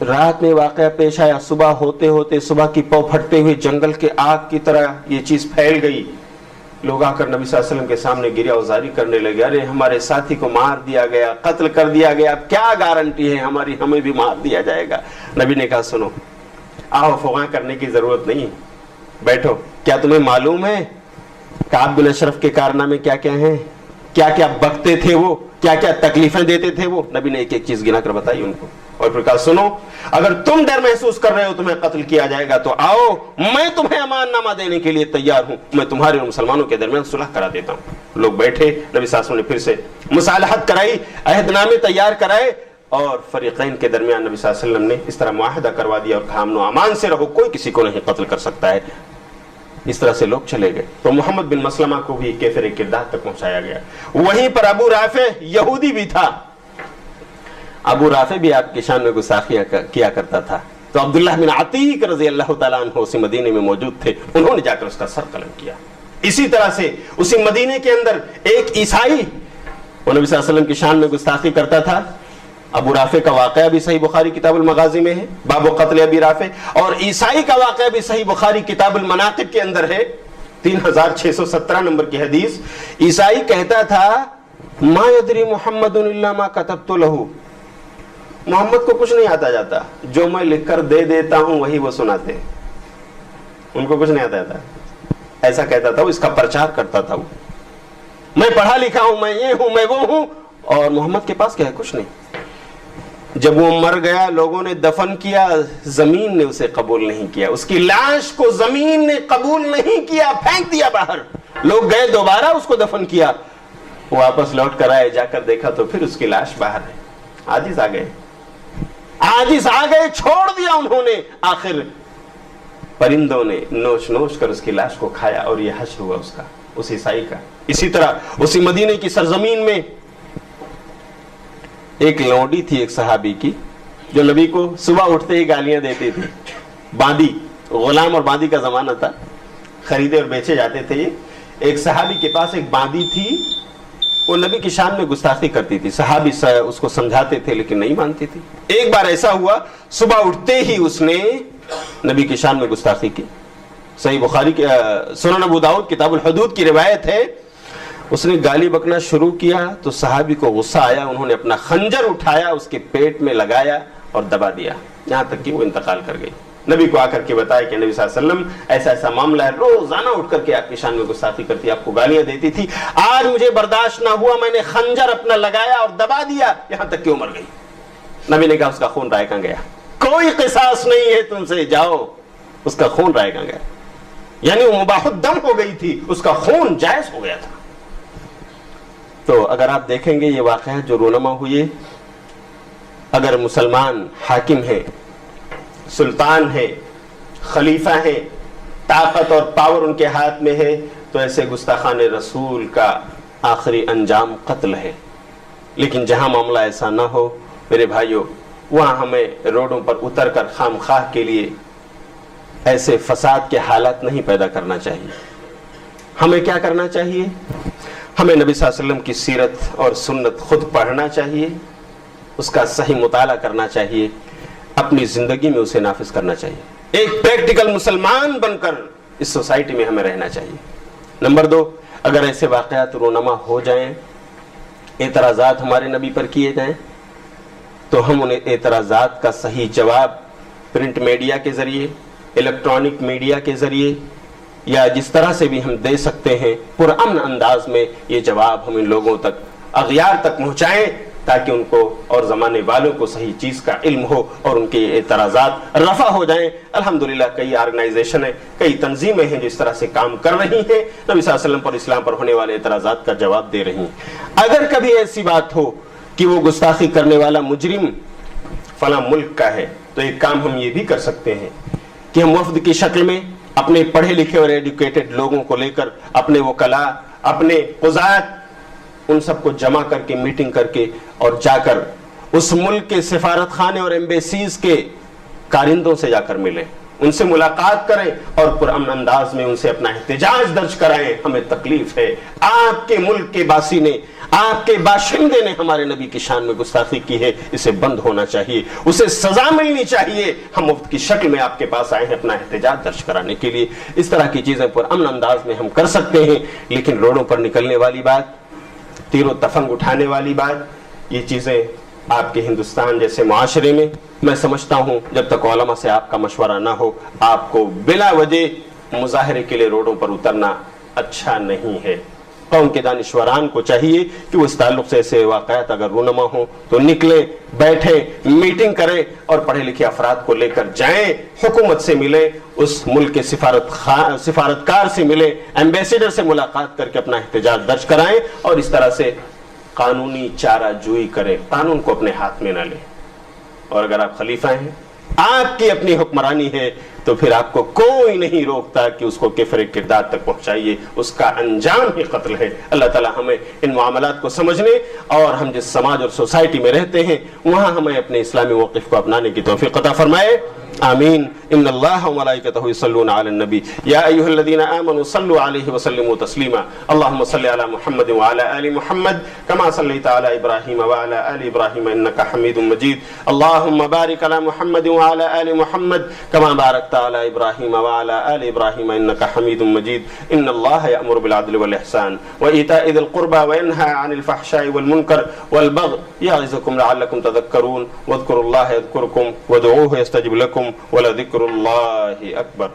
رات میں واقعہ پیش آیا، صبح ہوتے ہوتے، صبح کی پو پھٹتے ہوئے جنگل کے آگ کی طرح یہ چیز پھیل گئی، لوگ آ کر نبی صلی اللہ علیہ وسلم کے سامنے گریہ وزاری کرنے لگے، ارے ہمارے ساتھی کو مار دیا گیا، قتل کر دیا گیا، اب کیا گارنٹی ہے ہمیں بھی مار دیا جائے گا۔ نبی نے کہا سنو، آؤ فغاں کرنے کی ضرورت نہیں، بیٹھو، کیا تمہیں معلوم ہے کعب بن اشرف کے کارنامے کیا کیا ہیں، کیا کیا بکتے تھے وہ، کیا کیا تکلیفیں دیتے تھے وہ؟ نبی نے ایک ایک چیز گنا کر بتائی ان کو۔ اور پھر کہا سنو اگر تم ڈر محسوس کر رہے ہو تمہیں قتل کیا جائے گا تو آؤ میں تمہیں امان نامہ دینے کے لیے تیار ہوں, میں تمہارے اور مسلمانوں کے درمیان صلح کرا دیتا ہوں. لوگ بیٹھے, نبی صلی اللہ علیہ وسلم نے پھر سے مصالحت کرائی, عہد نامے تیار کرائے اور فریقین کے درمیان نبی صلی اللہ علیہ وسلم نے اس طرح معاہدہ کروا دیا اور کہا امن و امان سے رہو, کوئی کسی کو نہیں قتل کر سکتا ہے. اس طرح سے لوگ چلے گئے. تو محمد بن مسلمہ کو بھی کیفر کردار تک پہنچایا گیا. وہیں پر ابو رافع یہودی بھی تھا. ابو رافع بھی آپ کی شان میں گستاخیاں کیا کرتا تھا. تو عبداللہ بن عتیق رضی اللہ تعالیٰ عنہ اسی مدینے میں موجود تھے, انہوں نے جا کر اس کا سر قلم کیا. اسی طرح سے اسی مدینے کے اندر ایک عیسائی وہ نبی صلی اللہ علیہ وسلم کی شان میں گستاخی کرتا تھا. ابو رافع کا واقعہ بھی صحیح بخاری کتاب المغازی میں ہے, باب قتل ابی رافع, اور عیسائی کا واقعہ بھی صحیح بخاری کتاب المناقب کے اندر ہے, 3617 نمبر کی حدیث. عیسائی کہتا تھا ما یدری محمد الا ما کتبت له, محمد کو کچھ نہیں آتا جاتا, جو میں لکھ کر دے دیتا ہوں وہی وہ سناتے ہیں, ان کو کچھ نہیں آتا جاتا. ایسا کہتا تھا, وہ اس کا پرچار کرتا تھا. وہ میں پڑھا لکھا ہوں, میں یہ ہوں, میں وہ ہوں, اور محمد کے پاس کیا ہے, کچھ نہیں. جب وہ مر گیا لوگوں نے دفن کیا, زمین نے اسے قبول نہیں کیا, اس کی لاش کو زمین نے قبول نہیں کیا, پھینک دیا باہر. لوگ گئے دوبارہ اس کو دفن کیا, واپس لوٹ کر آئے, جا کر دیکھا تو پھر اس کی لاش باہر ہے. عاجز آ گئے, عاجز آ گئے, چھوڑ دیا انہوں نے. آخر پرندوں نے نوچ نوچ کر اس کی لاش کو کھایا اور یہ حشر ہوا اس کا, اس عیسائی کا. اسی طرح اسی مدینے کی سرزمین میں ایک لونڈی تھی ایک صحابی کی, جو نبی کو صبح اٹھتے ہی گالیاں دیتی تھی. باندی, غلام اور باندی کا زمانہ تھا, خریدے اور بیچے جاتے تھے. ایک صحابی کے پاس ایک باندی تھی, وہ نبی کی شان میں گستاخی کرتی تھی. صحابی اس کو سمجھاتے تھے لیکن نہیں مانتی تھی. ایک بار ایسا ہوا, صبح اٹھتے ہی اس نے نبی کی شان میں گستاخی کی. صحیح بخاری کے سنن ابو داؤد کتاب الحدود کی روایت ہے. اس نے گالی بکنا شروع کیا تو صحابی کو غصہ آیا, انہوں نے اپنا خنجر اٹھایا, اس کے پیٹ میں لگایا اور دبا دیا, یہاں تک کہ وہ انتقال کر گئی. نبی کو آ کر کے بتایا کہ نبی صلی اللہ علیہ وسلم ایسا ایسا معاملہ ہے, روزانہ اٹھ کر کے آپ کی شان میں گستاخی کرتی, آپ کو گالیاں دیتی تھی, آج مجھے برداشت نہ ہوا, میں نے خنجر اپنا لگایا اور دبا دیا, یہاں تک کہ وہ مر گئی. نبی نے کہا اس کا خون رائے کہاں گیا, کوئی قصاص نہیں ہے تم سے, جاؤ. اس کا خون رائے کہاں گیا, یعنی وہ مباح الدم ہو گئی تھی, اس کا خون جائز ہو گیا تھا. تو اگر آپ دیکھیں گے یہ واقعات جو رونما ہوئے, اگر مسلمان حاکم ہے, سلطان ہے, خلیفہ ہے, طاقت اور پاور ان کے ہاتھ میں ہے, تو ایسے گستاخان رسول کا آخری انجام قتل ہے. لیکن جہاں معاملہ ایسا نہ ہو میرے بھائیوں, وہاں ہمیں روڈوں پر اتر کر خام خواہ کے لیے ایسے فساد کے حالات نہیں پیدا کرنا چاہیے. ہمیں کیا کرنا چاہیے, ہمیں نبی صلی اللہ علیہ وسلم کی سیرت اور سنت خود پڑھنا چاہیے, اس کا صحیح مطالعہ کرنا چاہیے, اپنی زندگی میں اسے نافذ کرنا چاہیے. ایک پریکٹیکل مسلمان بن کر اس سوسائٹی میں ہمیں رہنا چاہیے. نمبر 2, اگر ایسے واقعات رونما ہو جائیں, اعتراضات ہمارے نبی پر کیے جائیں, تو ہم انہیں اعتراضات کا صحیح جواب پرنٹ میڈیا کے ذریعے, الیکٹرانک میڈیا کے ذریعے, یا جس طرح سے بھی ہم دے سکتے ہیں, پرامن انداز میں یہ جواب ہم ان لوگوں تک, اغیار تک پہنچائیں, تاکہ ان کو اور زمانے والوں کو صحیح چیز کا علم ہو اور ان کے اعتراضات رفع ہو جائیں. الحمدللہ کئی آرگنائزیشن ہیں, کئی تنظیمیں ہیں جو اس طرح سے کام کر رہی ہیں, نبی صلی اللہ علیہ وسلم پر, اسلام پر ہونے والے اعتراضات کا جواب دے رہی ہیں. اگر کبھی ایسی بات ہو کہ وہ گستاخی کرنے والا مجرم فلاں ملک کا ہے, تو ایک کام ہم یہ بھی کر سکتے ہیں کہ ہم وفد کی شکل میں اپنے پڑھے لکھے اور ایڈوکیٹڈ لوگوں کو لے کر, اپنے وکلاء, اپنے قضات, ان سب کو جمع کر کے, میٹنگ کر کے, اور جا کر اس ملک کے سفارت خانے اور ایمبیسیز کے کارندوں سے جا کر ملیں, ان سے ملاقات کریں اور پرامن انداز میں ان سے اپنا احتجاج درج کرائیں. ہمیں تکلیف ہے, آپ کے ملک کے باسی نے, آپ کے باشندے نے ہمارے نبی کی شان میں گستاخی کی ہے, اسے بند ہونا چاہیے, اسے سزا ملنی چاہیے. ہم مفت کی شکل میں آپ کے پاس آئے ہیں اپنا احتجاج درج کرانے کے لیے. اس طرح کی چیزیں پرامن انداز میں ہم کر سکتے ہیں. لیکن روڈوں پر نکلنے والی بات, تیر و تفنگ اٹھانے والی بات, یہ چیزیں آپ کے ہندوستان جیسے معاشرے میں, میں سمجھتا ہوں جب تک علماء سے آپ کا مشورہ نہ ہو, آپ کو بلا وجہ مظاہرے کے لیے روڈوں پر اترنا اچھا نہیں ہے. قوم کے دانشوران کو چاہیے کہ وہ اس تعلق سے ایسے واقعات اگر رونما ہوں تو نکلیں، بیٹھیں، میٹنگ کریں اور پڑھے لکھے افراد کو لے کر جائیں، حکومت سے ملیں، اس ملک کے سفارتکار سے ملیں، ایمبیسیڈر سے ملاقات کر کے اپنا احتجاج درج کرائیں اور اس طرح سے قانونی چارہ جوئی کریں، قانون کو اپنے ہاتھ میں نہ لیں۔ اور اگر آپ خلیفہ ہیں، آپ کی اپنی حکمرانی ہے، تو پھر آپ کو کوئی نہیں روکتا کہ اس کو کفر کردار تک پہنچائیے، اس کا انجام ہی قتل ہے۔ اللہ تعالی ہمیں ان معاملات کو سمجھنے اور ہم جس سماج اور سوسائٹی میں رہتے ہیں وہاں ہمیں اپنے اسلامی موقف کو اپنانے کی توفیق عطا فرمائے، آمین۔ ان اللہ وملائکتہ یصلون علی النبی یا ایھا الذین آمنوا صلوا علیہ وسلموا تسلیما اللهم صل علی محمد وعلی آل محمد كما صلیت علی ابراہیم وعلی آل ابراہیم انک حمید مجید اللهم بارک علی محمد وعلی آل محمد كما بارکت علی ابراہیم وعلی آل ابراہیم انک حمید مجید ان اللہ یأمر بالعدل والإحسان وإیتاء ذی القربى وینہی عن الفحشاء والمنکر والبغی یعظکم لعلکم تذکرون واذکروا اللہ یذکرکم وادعوہ یستجب لکم ولذکر اللہ اکبر۔